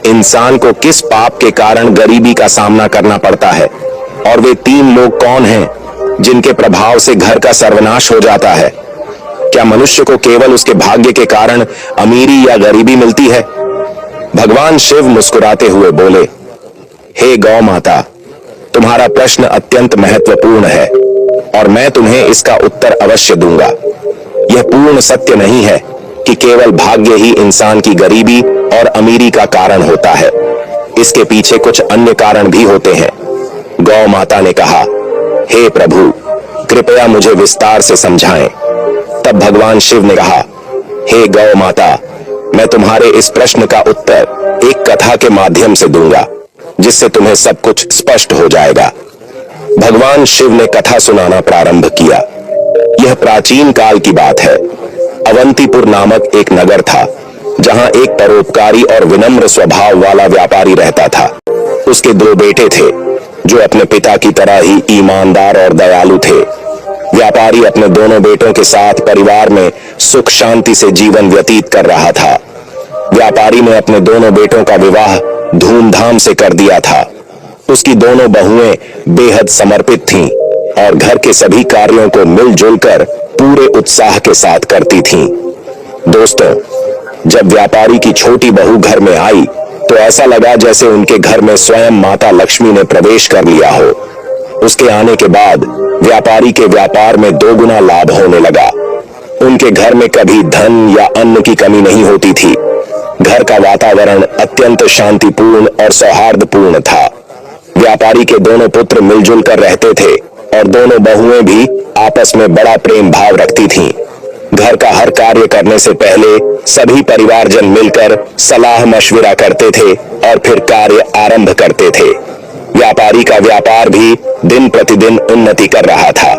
इंसान को किस पाप के कारण गरीबी का सामना करना पड़ता है, और वे 3 लोग कौन हैं जिनके प्रभाव से घर का सर्वनाश हो जाता है। क्या मनुष्य को केवल उसके भाग्य के कारण अमीरी या गरीबी मिलती है? भगवान शिव मुस्कुराते हुए बोले, हे गौ माता, तुम्हारा प्रश्न अत्यंत महत्वपूर्ण है और मैं तुम्हें इसका उत्तर अवश्य दूंगा। यह पूर्ण सत्य नहीं है कि केवल भाग्य ही इंसान की गरीबी और अमीरी का कारण होता है। इसके पीछे कुछ अन्य कारण भी होते हैं। गौ माता ने कहा, हे प्रभु, कृपया मुझे विस्तार से समझाएं। तब भगवान शिव ने कहा, हे गौ माता, मैं तुम्हारे इस प्रश्न का उत्तर एक कथा के माध्यम से दूंगा, जिससे तुम्हें सब कुछ स्पष्ट हो जाएगा। भगवान शिव ने कथा सुनाना प्रारंभ किया। यह प्राचीन काल की बात है। अवंतीपुर नामक एक नगर था, जहां एक परोपकारी और विनम्र स्वभाव वाला व्यापारी रहता था। उसके 2 बेटे थे, जो अपने पिता की तरह ही ईमानदार और दयालु थे। व्यापारी अपने दोनों बेटों के साथ परिवार में सुख शांति से जीवन व्यतीत कर रहा था। व्यापारी ने अपने दोनों बेटों का विवाह धूमधाम से कर दिया था। उसकी दोनों बहुएं बेहद समर्पित थीं और घर के सभी कार्यों को मिलजुल कर पूरे उत्साह के साथ करती थीं। दोस्तों, जब व्यापारी की छोटी बहू घर में आई तो ऐसा लगा जैसे उनके घर में स्वयं माता लक्ष्मी ने प्रवेश कर लिया हो। उसके आने के बाद व्यापारी के व्यापार में 2 गुना लाभ होने लगा। उनके घर में कभी धन या अन्न की कमी नहीं होती थी। घर का वातावरण अत्यंत शांतिपूर्ण और सौहार्दपूर्ण था। व्यापारी के दोनों पुत्र मिलजुल कर रहते थे और दोनों बहुएं भी आपस में बड़ा प्रेम भाव रखती थीं। घर का हर कार्य करने से पहले सभी परिवारजन मिलकर सलाह मशविरा करते थे और फिर कार्य आरंभ करते थे। व्यापारी का व्यापार भी दिन प्रतिदिन उन्नति कर रहा था।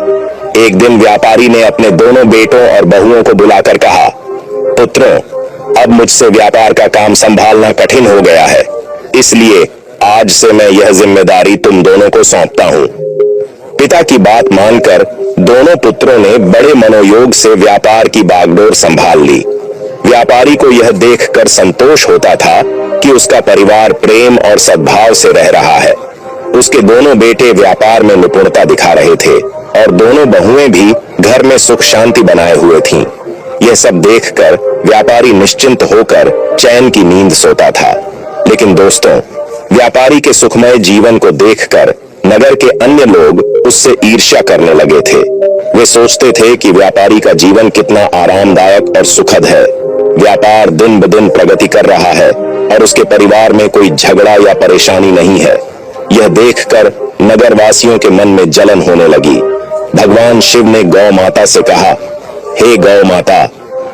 एक दिन व्यापारी ने अपने दोनों बेटों और बहुओं को बुलाकर कहा, पुत्रों, अब मुझसे व्यापार का काम संभालना कठिन हो गया है, इसलिए आज से मैं यह जिम्मेदारी तुम दोनों को सौंपता हूँ। पिता की बात मानकर दोनों पुत्रों ने बड़े मनोयोग से व्यापार की बागडोर संभाल ली। व्यापारी को यह देखकर संतोष होता था कि उसका परिवार प्रेम और सद्भाव से रह रहा है। उसके दोनों बेटे व्यापार में निपुणता दिखा रहे थे और दोनों बहुएं भी घर में सुख शांति बनाए हुए थीं। यह सब देखकर व्यापारी निश्चिंत होकर चैन की नींद सोता था। लेकिन दोस्तों, व्यापारी के सुखमय जीवन को देखकर नगर के अन्य लोग उससे ईर्ष्या करने लगे थे। वे सोचते थे कि व्यापारी का जीवन कितना आरामदायक और सुखद है। व्यापार दिन ब दिन प्रगति कर रहा है और उसके परिवार में कोई झगड़ा या परेशानी नहीं है। यह देखकर नगरवासियों के मन में जलन होने लगी। भगवान शिव ने गौ माता से कहा, हे गौ माता,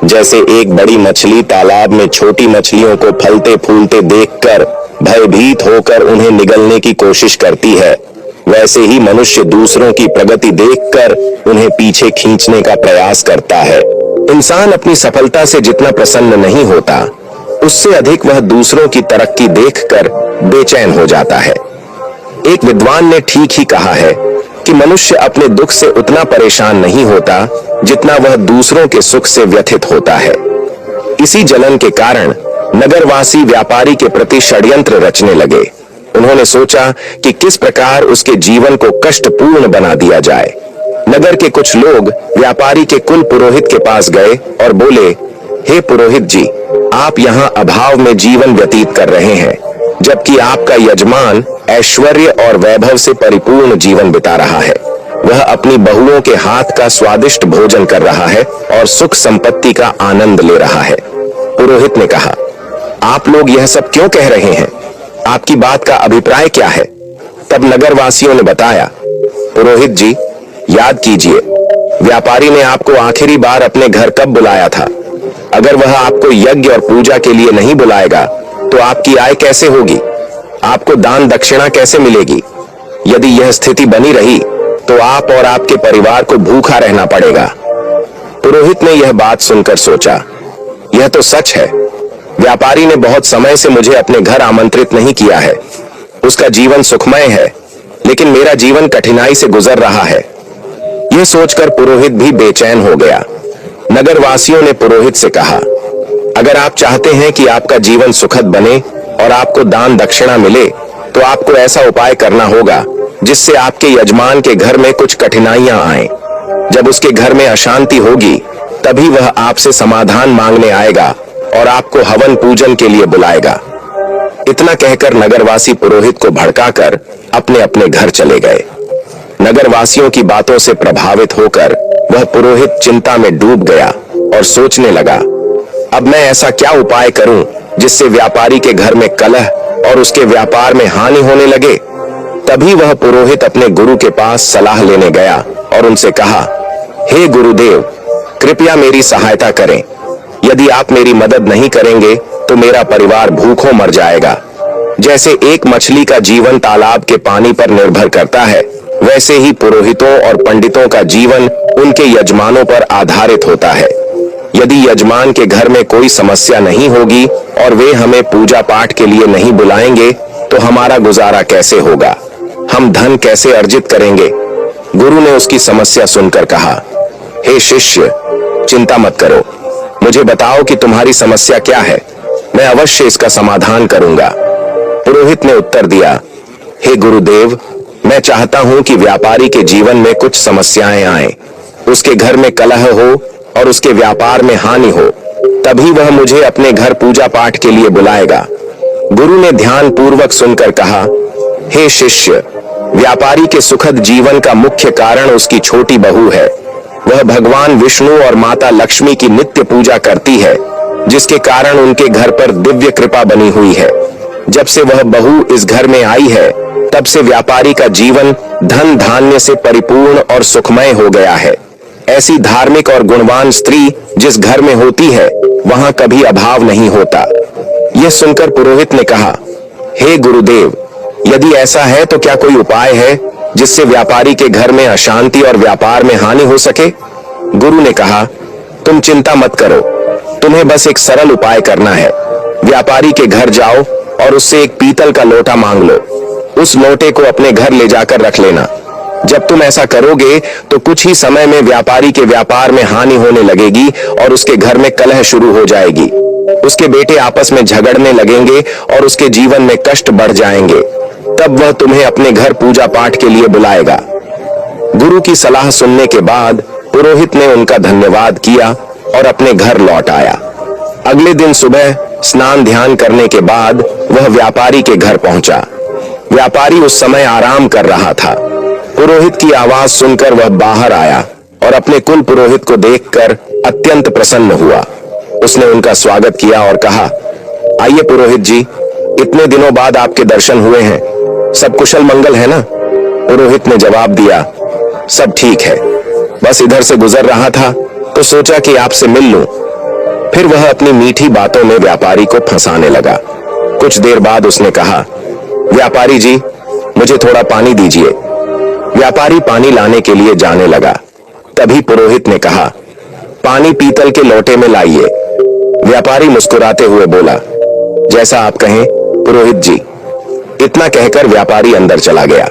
जैसे एक बड़ी मछली तालाब में छोटी मछलियों को फलते फूलते देखकर भयभीत होकर उन्हें निगलने की कोशिश करती है, वैसे ही मनुष्य दूसरों की प्रगति देखकर उन्हें पीछे खींचने का प्रयास करता है। इंसान अपनी सफलता से जितना प्रसन्न नहीं होता, उससे अधिक वह दूसरों की तरक्की देखकर बेचैन हो जाता है। एक विद्वान ने ठीक ही कहा है कि मनुष्य अपने दुख से उतना परेशान नहीं होता जितना वह दूसरों के सुख से व्यथित होता है। इसी जलन के कारण नगरवासी व्यापारी के प्रति षड्यंत्र रचने लगे। उन्होंने सोचा कि किस प्रकार उसके जीवन को कष्टपूर्ण बना दिया जाए। नगर के कुछ लोग व्यापारी के कुल पुरोहित के पास गए और बोले, हे पुरोहित जी, आप यहाँ अभाव में जीवन व्यतीत कर रहे हैं, जबकि आपका यजमान ऐश्वर्य और वैभव से परिपूर्ण जीवन बिता रहा है। वह अपनी बहुओं के हाथ का स्वादिष्ट भोजन कर रहा है और सुख संपत्ति का आनंद ले रहा है। पुरोहित ने कहा, आप लोग यह सब क्यों कह रहे हैं? आपकी बात का अभिप्राय क्या है? तब नगरवासियों ने बताया, पुरोहित जी, याद कीजिए, व्यापारी ने आपको आखिरी बार अपने घर कब बुलाया था? अगर वह आपको यज्ञ और पूजा के लिए नहीं बुलाएगा तो आपकी आय कैसे होगी? आपको दान दक्षिणा कैसे मिलेगी? यदि यह स्थिति बनी रही तो आप और आपके परिवार को भूखा रहना पड़ेगा। पुरोहित ने यह बात सुनकर सोचा, यह तो सच है। व्यापारी ने बहुत समय से मुझे अपने घर आमंत्रित नहीं किया है। उसका जीवन सुखमय है, लेकिन मेरा जीवन कठिनाई से गुजर रहा है। यह सोचकर पुरोहित भी बेचैन हो गया। नगरवासियों ने पुरोहित से कहा, अगर आप चाहते हैं कि आपका जीवन सुखद बने और आपको दान दक्षिणा मिले तो आपको ऐसा उपाय करना होगा जिससे आपके यजमान के घर में कुछ कठिनाइयां आए। जब उसके घर में अशांति होगी तभी वह आपसे समाधान मांगने आएगा और आपको हवन पूजन के लिए बुलाएगा। इतना कहकर नगरवासी पुरोहित को भड़काकर अपने अपने घर चले गए। नगरवासियों की बातों से प्रभावित होकर वह पुरोहित चिंता में डूब गया और सोचने लगा, अब मैं ऐसा क्या उपाय करूं जिससे व्यापारी के घर में कलह और उसके व्यापार में हानि होने लगे। तभी वह पुरोहित अपने गुरु के पास सलाह लेने गया और उनसे कहा, हे गुरुदेव, कृपया मेरी सहायता करें। यदि आप मेरी मदद नहीं करेंगे तो मेरा परिवार भूखों मर जाएगा। जैसे एक मछली का जीवन तालाब के पानी पर निर्भर करता है, वैसे ही पुरोहितों और पंडितों का जीवन उनके यजमानों पर आधारित होता है। यदि यजमान के घर में कोई समस्या नहीं होगी और वे हमें पूजा पाठ के लिए नहीं बुलाएंगे तो हमारा गुजारा कैसे होगा, हम धन कैसे अर्जित करेंगे। गुरु ने उसकी समस्या सुनकर कहा, हे शिष्य, चिंता मत करो, मुझे बताओ कि तुम्हारी समस्या क्या है, मैं अवश्य इसका समाधान करूंगा। पुरोहित ने उत्तर दिया, हे गुरुदेव, मैं चाहता हूं कि व्यापारी के जीवन में कुछ समस्याएं आए, उसके घर में कलह हो और उसके व्यापार में हानि हो, तभी वह मुझे अपने घर पूजा पाठ के लिए बुलाएगा। गुरु ने ध्यान पूर्वक सुनकर कहा, हे शिष्य, व्यापारी के सुखद जीवन का मुख्य कारण उसकी छोटी बहू है। वह भगवान विष्णु और माता लक्ष्मी की नित्य पूजा करती है, जिसके कारण उनके घर पर दिव्य कृपा बनी हुई है। जब से वह बहू इस घर में आई है तब से व्यापारी का जीवन धन धान्य से परिपूर्ण और सुखमय हो गया है। ऐसी धार्मिक और गुणवान स्त्री जिस घर में होती है वहां कभी अभाव नहीं होता। यह सुनकर पुरोहित ने कहा, हे गुरुदेव, यदि ऐसा है तो क्या कोई उपाय है जिससे व्यापारी के घर में अशांति और व्यापार में हानि हो सके। गुरु ने कहा, तुम चिंता मत करो, तुम्हें बस एक सरल उपाय करना है। व्यापारी के घर जाओ और उससे एक पीतल का लोटा मांग लो। उस लोटे को अपने घर ले जाकर रख लेना। जब तुम ऐसा करोगे तो कुछ ही समय में व्यापारी के व्यापार में हानि होने लगेगी और उसके घर में कलह शुरू हो जाएगी। उसके बेटे आपस में झगड़ने लगेंगे और उसके जीवन में कष्ट बढ़ जाएंगे। तब वह तुम्हें अपने घर पूजा पाठ के लिए बुलाएगा। गुरु की सलाह सुनने के बाद पुरोहित ने उनका धन्यवाद किया और अपने घर लौट आया। अगले दिन सुबह स्नान ध्यान करने के बाद वह व्यापारी के घर पहुंचा। व्यापारी उस समय आराम कर रहा था। पुरोहित की आवाज सुनकर वह बाहर आया और अपने कुल पुरोहित को देखकर अत्यंत प्रसन्न हुआ। उसने उनका स्वागत किया और कहा, आइए पुरोहित जी, इतने दिनों बाद आपके दर्शन हुए हैं, सब कुशल मंगल है ना। पुरोहित ने जवाब दिया, सब ठीक है, बस इधर से गुजर रहा था तो सोचा कि आपसे मिल लूं। फिर वह अपनी मीठी बातों में व्यापारी को फंसाने लगा। कुछ देर बाद उसने कहा, व्यापारी जी, मुझे थोड़ा पानी दीजिए। व्यापारी पानी लाने के लिए जाने लगा। तभी पुरोहित ने कहा, पानी पीतल के लोटे में लाइए। व्यापारी मुस्कुराते हुए बोला, जैसा आप कहें पुरोहित जी। इतना कहकर व्यापारी अंदर चला गया।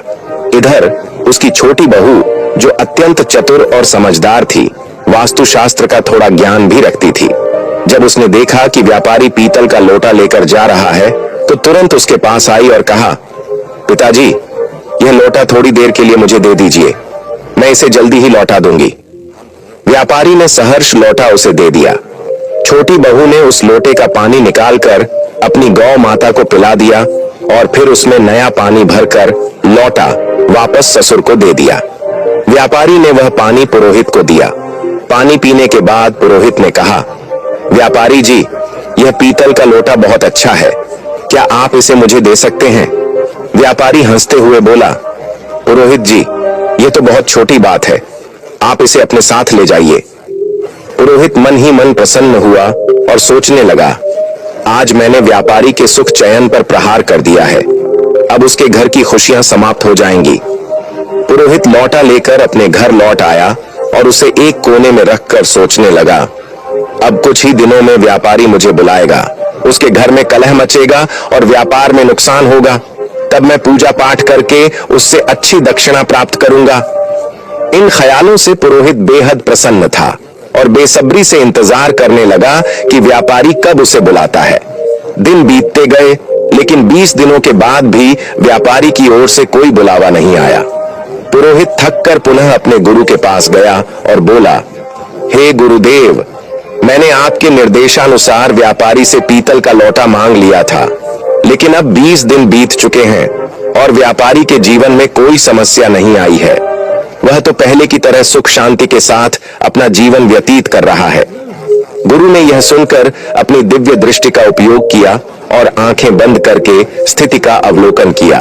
इधर उसकी छोटी बहू, जो अत्यंत चतुर और समझदार थी, वास्तुशास्त्र का थोड़ा ज्ञान भी रखती थी, जब उसने देखा कि व्यापारी पीतल का लोटा लेकर जा रहा है तो तुरंत उसके पास आई और कहा, पिताजी, यह लोटा थोड़ी देर के लिए मुझे दे दीजिए, मैं इसे जल्दी ही लौटा दूंगी। व्यापारी ने सहर्ष लोटा उसे दे दिया। छोटी बहू ने उस लोटे का पानी निकालकर अपनी गौ माता को पिला दिया और फिर उसमें नया पानी भरकर लौटा वापस ससुर को दे दिया। व्यापारी ने वह पानी पुरोहित को दिया। पानी पीने के बाद पुरोहित ने कहा, व्यापारी जी, यह पीतल का लोटा बहुत अच्छा है, क्या आप इसे मुझे दे सकते हैं। व्यापारी हंसते हुए बोला, पुरोहित जी, यह तो बहुत छोटी बात है, आप इसे अपने साथ ले जाइए। पुरोहित मन ही मन प्रसन्न हुआ और सोचने लगा, आज मैंने व्यापारी के सुख चयन पर प्रहार कर दिया है, अब उसके घर की खुशियां समाप्त हो जाएंगी। पुरोहित लौटा लेकर अपने घर लौट आया और उसे एक कोने में रखकर सोचने लगा, अब कुछ ही दिनों में व्यापारी मुझे बुलाएगा, उसके घर में कलह मचेगा और व्यापार में नुकसान होगा, तब मैं पूजा पाठ करके उससे अच्छी दक्षिणा प्राप्त करूंगा। इन ख्यालों से पुरोहित बेहद प्रसन्न था और बेसब्री से इंतजार करने लगा कि व्यापारी कब उसे बुलाता है। दिन बीतते गए, लेकिन 20 दिनों के बाद भी व्यापारी की ओर से कोई बुलावा नहीं आया। पुरोहित थक कर पुनः अपने गुरु के पास गया और बोला, हे गुरुदेव, मैंने आपके निर्देशानुसार व्यापारी से पीतल का लोटा मांग लिया था, लेकिन अब 20 दिन बीत चुके हैं और व्यापारी के जीवन में कोई समस्या नहीं आई है। वह तो पहले की तरह सुख शांति के साथ अपना जीवन व्यतीत कर रहा है। गुरु ने यह सुनकर अपनी दिव्य दृष्टि का उपयोग किया और आंखें बंद करके स्थिति का अवलोकन किया।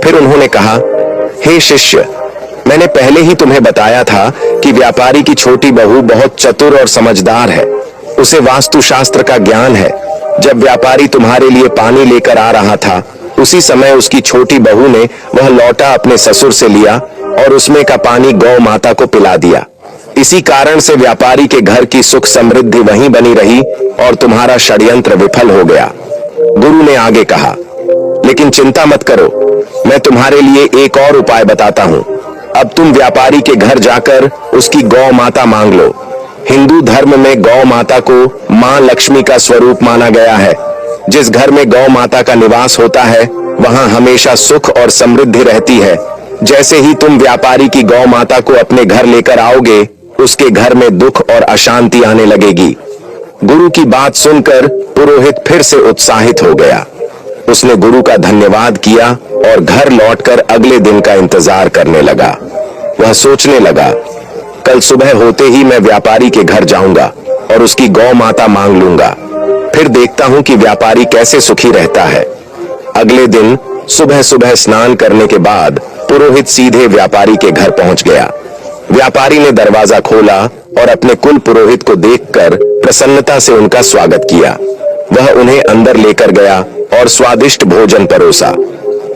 फिर उन्होंने कहा, हे शिष्य, मैंने पहले ही तुम्हें बताया था कि व्यापारी की छोटी बहू बहुत चतुर और समझदार है। उसे वास्तुशास्त्र का ज्ञान है। जब व्यापारी तुम्हारे लिए पानी लेकर आ रहा था, उसी समय उसकी छोटी बहू ने वह लौटा अपने ससुर से लिया और उसमें का पानी गौ माता को पिला दिया। इसी कारण से व्यापारी के घर की सुख समृद्धि वहीं बनी रही और तुम्हारा षड्यंत्र विफल हो गया। गुरु ने आगे कहा, लेकिन चिंता मत करो, मैं तुम्हारे लिए एक और उपाय बताता हूँ। अब तुम व्यापारी के घर जाकर उसकी गौ माता मांग लो। हिंदू धर्म में गौ माता को मां लक्ष्मी का स्वरूप माना गया है। जिस घर में गौ माता का निवास होता है, वहां हमेशा सुख और समृद्धि रहती है। जैसे ही तुम व्यापारी की गौ माता को अपने घर लेकर आओगे, उसके घर में दुख और अशांति आने लगेगी। गुरु की बात सुनकर पुरोहित फिर से उत्साहित हो गया। उसने गुरु का धन्यवाद किया और घर लौटकर अगले दिन का इंतजार करने लगा। वह सोचने लगा, कल सुबह होते ही मैं व्यापारी के घर जाऊंगा और उसकी गौ माता मांग लूंगा। फिर देखता हूं कि व्यापारी कैसे सुखी रहता है। अगले दिन सुबह सुबह स्नान करने के बाद पुरोहित सीधे व्यापारी के घर पहुंच गया। व्यापारी ने दरवाजा खोला और अपने कुल पुरोहित को देखकर प्रसन्नता से उनका स्वागत किया। वह उन्हें अंदर लेकर गया और स्वादिष्ट भोजन परोसा।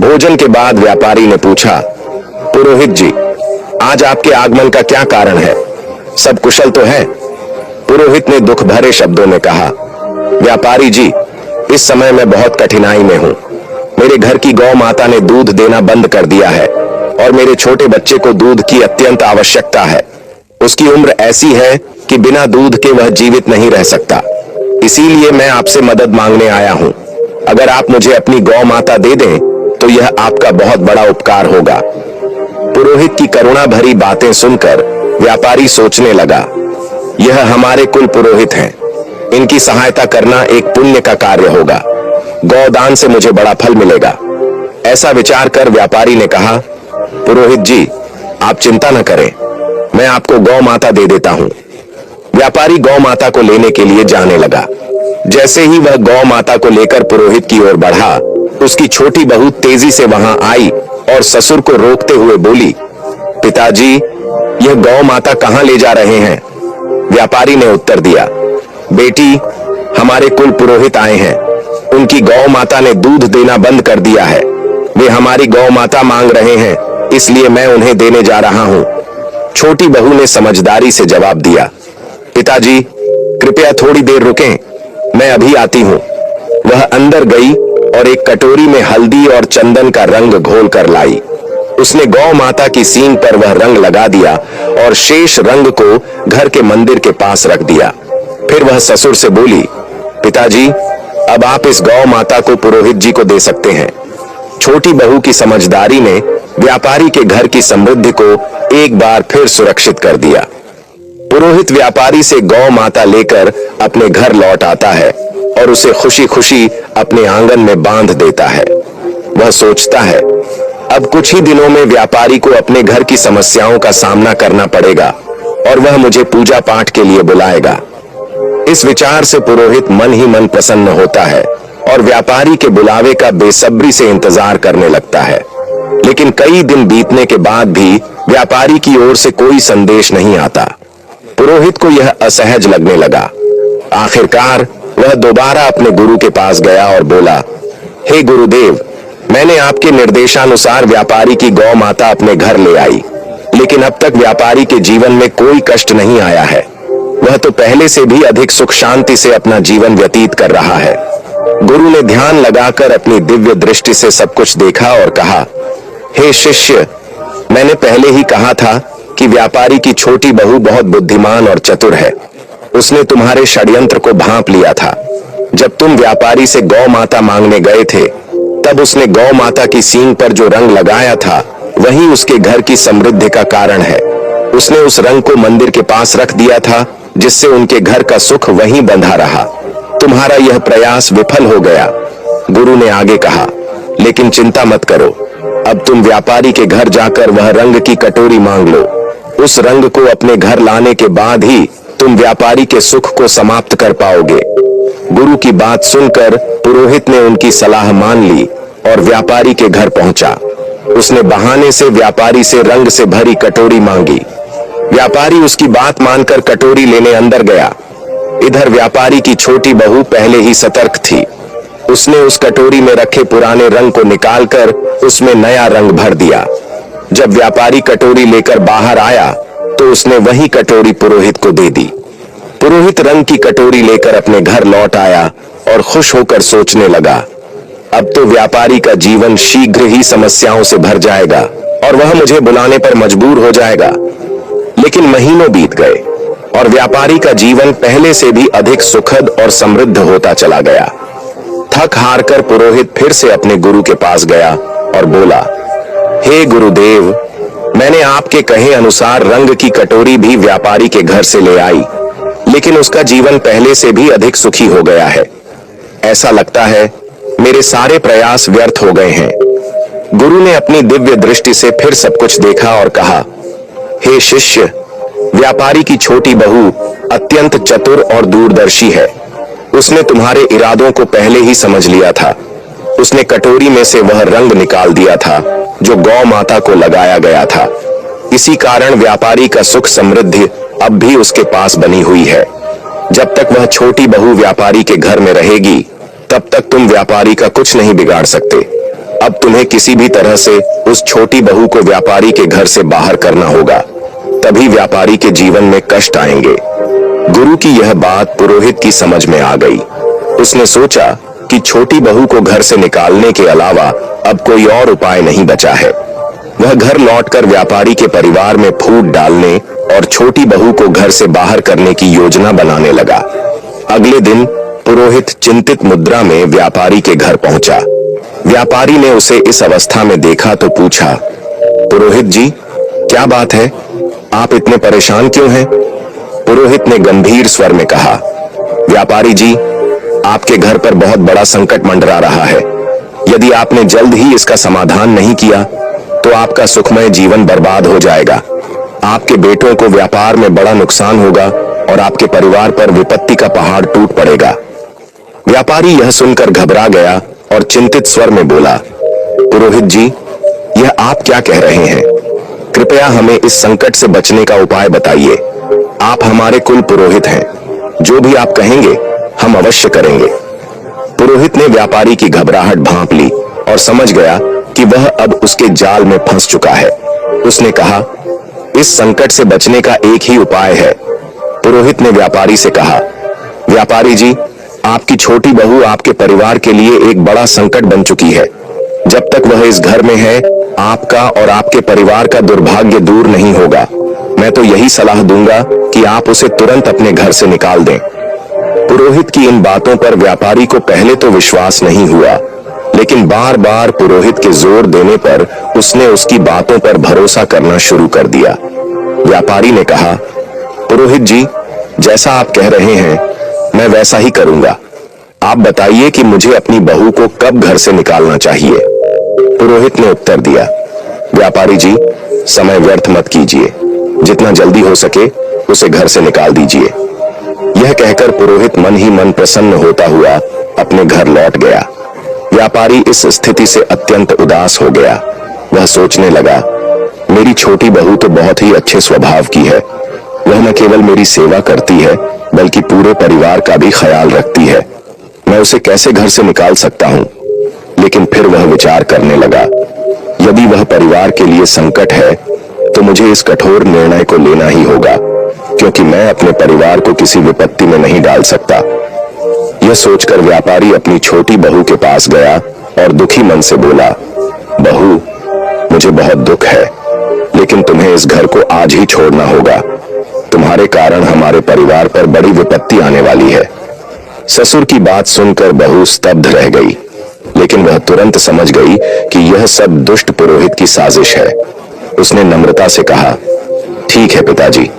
भोजन के बाद व्यापारी ने पूछा, पुरोहित जी, आज आपके आगमन का क्या कारण है? सब कुशल तो है? पुरोहित ने दुख भरे शब्दों में कहा, व्यापारी जी, इस समय मैं बहुत कठिनाई में हूँ। मेरे घर की गौ माता ने दूध देना बंद कर दिया है और मेरे छोटे बच्चे को दूध की अत्यंत आवश्यकता है। उसकी उम्र ऐसी है कि बिना दूध के वह जीवित नहीं रह सकता। इसीलिए मैं आपसे मदद मांगने आया हूँ। अगर आप मुझे अपनी गौ माता दे दें तो यह आपका बहुत बड़ा उपकार होगा। पुरोहित की करुणा भरी बातें सुनकर व्यापारी सोचने लगा, यह हमारे कुल पुरोहित हैं। इनकी सहायता करना एक पुण्य का कार्य होगा। गौदान से मुझे बड़ा फल मिलेगा। ऐसा विचार कर व्यापारी ने कहा, पुरोहित जी, आप चिंता न करें, मैं आपको गौ माता दे देता हूँ। व्यापारी गौ माता को लेने के लिए जाने लगा। जैसे ही वह गौ माता को लेकर पुरोहित की ओर बढ़ा, उसकी छोटी बहू तेजी से वहां आई और ससुर को रोकते हुए बोली, पिताजी, यह गौ माता कहां ले जा रहे हैं? व्यापारी ने उत्तर दिया, बेटी, हमारे कुल पुरोहित आए हैं। उनकी गौ माता ने दूध देना बंद कर दिया है। वे हमारी गौ माता मांग रहे हैं, इसलिए मैं उन्हें देने जा रहा हूं। छोटी बहू ने समझदारी से जवाब दिया, पिताजी, कृपया थोड़ी देर रुकें, मैं अभी आती हूं। वह अंदर गई और एक कटोरी में हल्दी और चंदन का रंग घोल कर लाई। उसने गौ माता की सींग पर वह रंग लगा दिया और शेष रंग को घर के मंदिर के पास रख दिया। फिर वह ससुर से बोली, पिताजी, अब आप इस गौ माता को पुरोहित जी को दे सकते हैं। छोटी बहू की समझदारी ने व्यापारी के घर की समृद्धि को एक बार फिर सुरक्षित कर दिया। पुरोहित व्यापारी से गौ माता लेकर अपने घर लौट आता है और उसे खुशी खुशी अपने आंगन में बांध देता है। वह सोचता है, अब कुछ ही दिनों में व्यापारी को अपने घर की समस्याओं का सामना करना पड़ेगा और वह मुझे पूजा पाठ के लिए बुलाएगा। इस विचार से पुरोहित मन ही मन प्रसन्न होता है और व्यापारी के बुलावे का बेसब्री से इंतजार करने लगता है। लेकिन कई दिन बीतने के बाद भी व्यापारी की ओर से कोई संदेश नहीं आता। पुरोहित को यह असहज लगने लगा। आखिरकार वह दोबारा अपने गुरु के पास गया और बोला, हे गुरुदेव, मैंने आपके निर्देशानुसार व्यापारी की गौ माता अपने घर ले आई, लेकिन अब तक व्यापारी के जीवन में कोई कष्ट नहीं आया है। वह तो पहले से भी अधिक सुख शांति से अपना जीवन व्यतीत कर रहा है। गुरु ने ध्यान लगाकर अपनी दिव्य दृष्टि से सब कुछ देखा और कहा, हे शिष्य, मैंने पहले ही कहा था कि व्यापारी की छोटी बहू बहुत बुद्धिमान और चतुर है। उसने तुम्हारे षड्यंत्र को भांप लिया था। जब तुम व्यापारी से गौ माता मांगने गए थे, तब उसने गौ माता की सींग पर जो रंग लगाया था वही उसके घर की समृद्धि का कारण है। उसने उस रंग को मंदिर के पास रख दिया था, जिससे उनके घर का सुख वहीं बंधा रहा। तुम्हारा यह प्रयास विफल हो गया। गुरु ने आगे कहा, लेकिन चिंता मत करो, अब तुम व्यापारी के घर जाकर वह रंग की कटोरी मांग लो। उस रंग को अपने घर लाने के बाद ही तुम व्यापारी के सुख को समाप्त कर पाओगे। गुरु की बात सुनकर पुरोहित ने उनकी सलाह मान ली और व्यापारी के घर पहुंचा। उसने बहाने से व्यापारी से रंग से भरी कटोरी मांगी। व्यापारी उसकी बात मानकर कटोरी लेने अंदर गया। इधर व्यापारी की छोटी बहू पहले ही सतर्क थी। उसने उस कटोरी में रखे पुराने रंग को निकालकर उसमें नया रंग भर दिया। जब व्यापारी कटोरी लेकर बाहर आया तो उसने वही कटोरी पुरोहित को दे दी। पुरोहित रंग की कटोरी लेकर अपने घर लौट आया और खुश होकर सोचने लगा, अब तो व्यापारी का जीवन शीघ्र ही समस्याओं से भर जाएगा और वह मुझे बुलाने पर मजबूर हो जाएगा। लेकिन महीनों बीत गए और व्यापारी का जीवन पहले से भी अधिक सुखद और समृद्ध होता चला गया। थक हार कर पुरोहित फिर से अपने गुरु के पास गया और बोला, हे गुरुदेव, मैंने आपके कहे अनुसार रंग की कटोरी भी व्यापारी के घर से ले आई, लेकिन उसका जीवन पहले से भी अधिक सुखी हो गया है। ऐसा लगता है मेरे सारे प्रयास व्यर्थ हो गए हैं। गुरु ने अपनी दिव्य दृष्टि से फिर सब कुछ देखा और कहा, हे शिष्य, व्यापारी की छोटी बहू अत्यंत चतुर और दूरदर्शी है। उसने तुम्हारे इरादों को पहले ही समझ लिया था। उसने कटोरी में से वह रंग निकाल दिया था जो गौ माता को लगाया गया था। इसी कारण व्यापारी का सुख समृद्धि अब भी उसके पास बनी हुई है। जब तक वह छोटी बहू व्यापारी के घर में रहेगी, तब तक तुम व्यापारी का कुछ नहीं बिगाड़ सकते। अब तुम्हें किसी भी तरह से उस छोटी बहू को व्यापारी के घर से बाहर करना होगा, तभी व्यापारी के जीवन में कष्ट आएंगे। गुरु की यह बात पुरोहित की समझ में आ गई। उसने सोचा कि छोटी बहू को घर से निकालने के अलावा अब कोई और उपाय नहीं बचा है। वह घर लौटकर व्यापारी के परिवार में फूट डालने और छोटी बहू को घर से बाहर करने की योजना बनाने लगा। अगले दिन पुरोहित चिंतित मुद्रा में व्यापारी के घर पहुंचा। व्यापारी ने उसे इस अवस्था में देखा तो पूछा, पुरोहित जी, क्या बात है? आप इतने परेशान क्यों हैं? पुरोहित ने गंभीर स्वर में कहा, व्यापारी जी, आपके घर पर बहुत बड़ा संकट मंडरा रहा है। यदि आपने जल्द ही इसका समाधान नहीं किया तो आपका सुखमय जीवन बर्बाद हो जाएगा। आपके बेटों को व्यापार में बड़ा नुकसान होगा और आपके परिवार पर विपत्ति का पहाड़ टूट पड़ेगा। व्यापारी यह सुनकर घबरा गया और चिंतित स्वर में बोला, पुरोहित जी, यह आप क्या कह रहे हैं? कृपया हमें इस संकट से बचने का उपाय बताइए। आप हमारे कुल पुरोहित हैं। जो भी आप कहेंगे हम अवश्य करेंगे। पुरोहित ने व्यापारी की घबराहट भांप ली और समझ गया कि वह अब उसके जाल में फंस चुका है। उसने कहा, इस संकट से बचने का एक ही उपाय है। पुरोहित ने व्यापारी से कहा, व्यापारी जी, आपकी छोटी बहू आपके परिवार के लिए एक बड़ा संकट बन चुकी है। जब तक वह इस घर में है, आपका और आपके परिवार का दुर्भाग्य दूर नहीं होगा। मैं तो यही सलाह दूंगा कि आप उसे तुरंत अपने घर से निकाल दें। पुरोहित की इन बातों पर व्यापारी को पहले तो विश्वास नहीं हुआ, लेकिन बार बार पुरोहित के जोर देने पर उसने उसकी बातों पर भरोसा करना शुरू कर दिया। व्यापारी ने कहा, पुरोहित जी, जैसा आप कह रहे हैं मैं वैसा ही करूंगा। आप बताइए कि मुझे अपनी बहू को कब घर से निकालना चाहिए? पुरोहित ने उत्तर दिया, व्यापारी जी, समय व्यर्थ मत कीजिए। जितना जल्दी हो सके उसे घर से निकाल दीजिए। यह कहकर पुरोहित मन ही मन प्रसन्न होता हुआ अपने घर लौट गया। व्यापारी इस स्थिति से अत्यंत उदास हो गया। वह सोचने लगा, मेरी छोटी बहू तो बहुत ही अच्छे स्वभाव की है। वह न केवल मेरी सेवा करती है बल्कि पूरे परिवार का भी ख्याल रखती है। मैं उसे कैसे घर से निकाल सकता हूँ? लेकिन फिर वह विचार करने लगा, यदि वह परिवार के लिए संकट है तो मुझे इस कठोर निर्णय को लेना ही होगा, क्योंकि मैं अपने परिवार को किसी विपत्ति में नहीं डाल सकता। यह सोचकर व्यापारी अपनी छोटी बहू के पास गया और दुखी मन से बोला, बहू, मुझे बहुत दुख है, लेकिन तुम्हें इस घर को आज ही छोड़ना होगा। तुम्हारे कारण हमारे परिवार पर बड़ी विपत्ति आने वाली है। ससुर की बात सुनकर बहू स्तब्ध रह गई, लेकिन वह तुरंत समझ गई कि यह सब दुष्ट पुरोहित की साजिश है। उसने नम्रता से कहा, ठीक है पिताजी,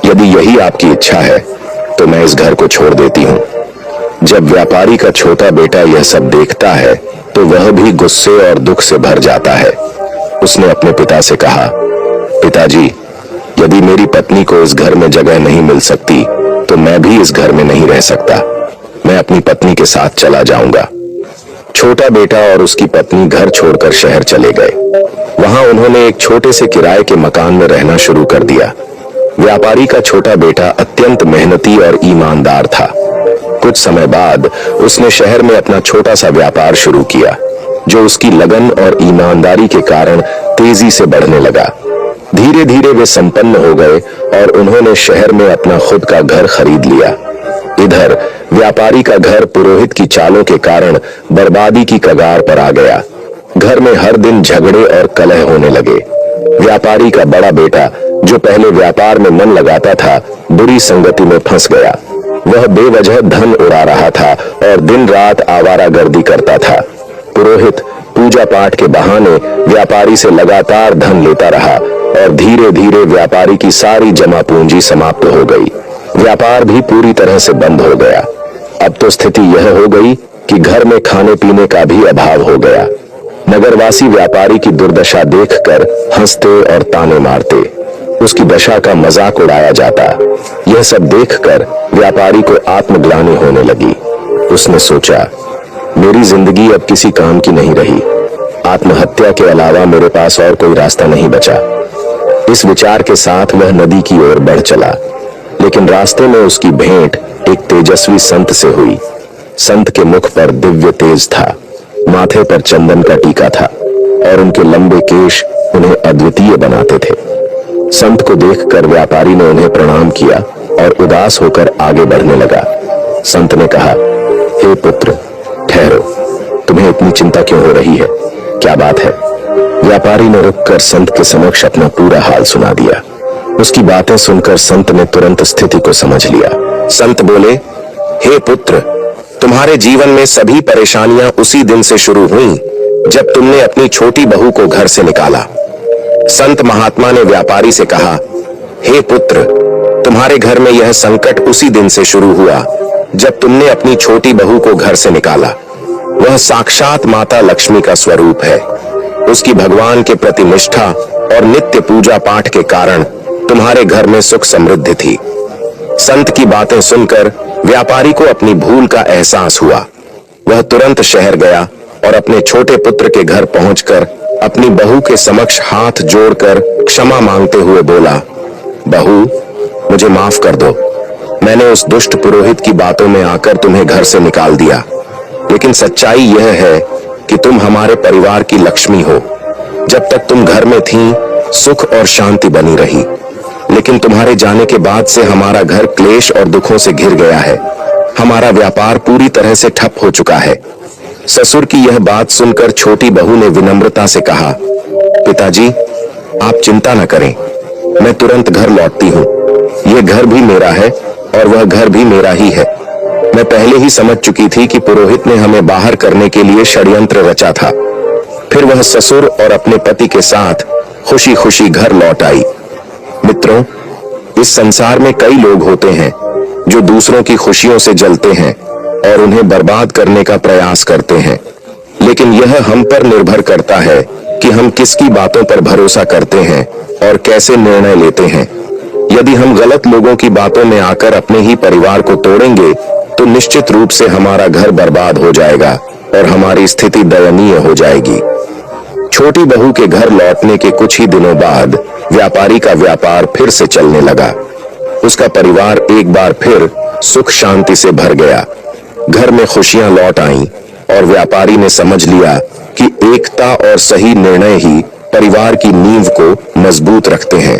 यदि यही आपकी इच्छा है तो मैं इस घर को छोड़ देती हूँ। जब व्यापारी का छोटा बेटा यह सब देखता है तो वह भी गुस्से और दुख से भर जाता है। उसने अपने पिता से कहा, पिताजी, यदि मेरी पत्नी को इस घर में जगह नहीं मिल सकती तो मैं भी इस घर में नहीं रह सकता। मैं अपनी पत्नी के साथ चला जाऊंगा। छोटा बेटा और उसकी पत्नी घर छोड़कर शहर चले गए। वहां उन्होंने एक छोटे से किराए के मकान में रहना शुरू कर दिया। व्यापारी का छोटा बेटा अत्यंत मेहनती और ईमानदार था। कुछ समय बाद उसने शहर में अपना छोटा सा व्यापार शुरू किया, जो उसकी लगन और ईमानदारी के कारण तेजी से बढ़ने लगा। धीरे धीरे वे संपन्न हो गए और उन्होंने शहर में अपना खुद का घर खरीद लिया। इधर व्यापारी का घर पुरोहित की चालों के कारण बर्बादी की कगार पर आ गया। घर में हर दिन झगड़े और कलह होने लगे। व्यापारी का बड़ा बेटा, जो पहले व्यापार में मन लगाता था, बुरी संगति में फंस गया। वह बेवजह धन उड़ा रहा था और दिन रात आवारागर्दी करता था। पुरोहित पूजा पाठ के बहाने व्यापारी से लगातार धन लेता रहा और धीरे धीरे व्यापारी की सारी जमा पूंजी समाप्त हो गई। व्यापार भी पूरी तरह से बंद हो गया। अब तो स्थिति यह हो गई कि घर में खाने पीने का भी अभाव हो गया। नगरवासी व्यापारी की दुर्दशा देखकर हंसते और ताने मारते। उसकी दशा का मजाक उड़ाया जाता। यह सब देखकर व्यापारी को आत्मग्लानि होने लगी। उसने सोचा, मेरी जिंदगी अब किसी काम की नहीं रही। आत्महत्या के अलावा मेरे पास और कोई रास्ता नहीं बचा। इस विचार के साथ वह नदी की ओर बढ़ चला, लेकिन रास्ते में उसकी भेंट एक तेजस्वी संत से हुई। संत के मुख पर दिव्य तेज था, माथे पर चंदन का टीका था और उनके लंबे केश उन्हें अद्वितीय बनाते थे। संत को देखकर व्यापारी ने उन्हें प्रणाम किया और उदास होकर आगे बढ़ने लगा। संत ने कहा, हे पुत्र, ठहरो, तुम्हें इतनी चिंता क्यों हो रही है? क्या बात है? व्यापारी ने रुककर संत के समक्ष अपना पूरा हाल सुना दिया। उसकी बातें सुनकर संत ने तुरंत स्थिति को समझ लिया। संत बोले, हे पुत्र, तुम्हारे जीवन में सभी परेशानियां उसी दिन से शुरू हुई जब तुमने अपनी छोटी बहू को घर से निकाला। संत महात्मा ने व्यापारी से कहा, हे पुत्र, तुम्हारे घर में यह संकट उसी दिन से शुरू हुआ जब तुमने अपनी छोटी बहू को घर से निकाला। वह साक्षात माता लक्ष्मी का स्वरूप है। उसकी भगवान के प्रति निष्ठा और नित्य पूजा पाठ के कारण तुम्हारे घर में सुख समृद्धि थी। संत की बातें सुनकर व्यापारी को अपनी भूल का एहसास हुआ। वह तुरंत शहर गया और अपने छोटे पुत्र के घर पहुंचकर अपनी बहू के समक्ष हाथ जोड़कर क्षमा मांगते हुए बोला, बहू, मुझे माफ कर दो। मैंने उस दुष्ट पुरोहित की बातों में आकर तुम्हें घर से निकाल दिया, लेकिन सच्चाई यह है कि तुम हमारे परिवार की लक्ष्मी हो। जब तक तुम घर में थीं, सुख और शांति बनी रही, लेकिन तुम्हारे जाने के बाद से हमारा घर क्लेश और दुखों से घिर गया है। हमारा व्यापार पूरी तरह से ठप हो चुका है। ससुर की यह बात सुनकर छोटी बहू ने विनम्रता से कहा, पिताजी, आप चिंता न करें, मैं तुरंत घर लौटती हूँ। यह घर भी मेरा है और वह घर भी मेरा ही है। मैं पहले ही समझ चुकी थी कि पुरोहित ने हमें बाहर करने के लिए षड्यंत्र रचा था। फिर वह ससुर और अपने पति के साथ खुशी खुशी घर लौट आई। मित्रों, इस संसार में कई लोग होते हैं जो दूसरों की खुशियों से जलते हैं और उन्हें बर्बाद करने का प्रयास करते हैं, लेकिन यह हम पर निर्भर करता है कि हम किसकी बातों पर भरोसा करते हैं और कैसे निर्णय लेते हैं। यदि हम गलत लोगों की बातों में आकर अपने ही परिवार को तोड़ेंगे तो निश्चित रूप से हमारा घर बर्बाद हो जाएगा और हमारी स्थिति दयनीय हो जाएगी। छोटी बहू के घर लौटने के कुछ ही दिनों बाद व्यापारी का व्यापार फिर से चलने लगा। उसका परिवार एक बार फिर सुख शांति से भर गया। घर में खुशियां लौट आईं और व्यापारी ने समझ लिया कि एकता और सही निर्णय ही परिवार की नींव को मजबूत रखते हैं।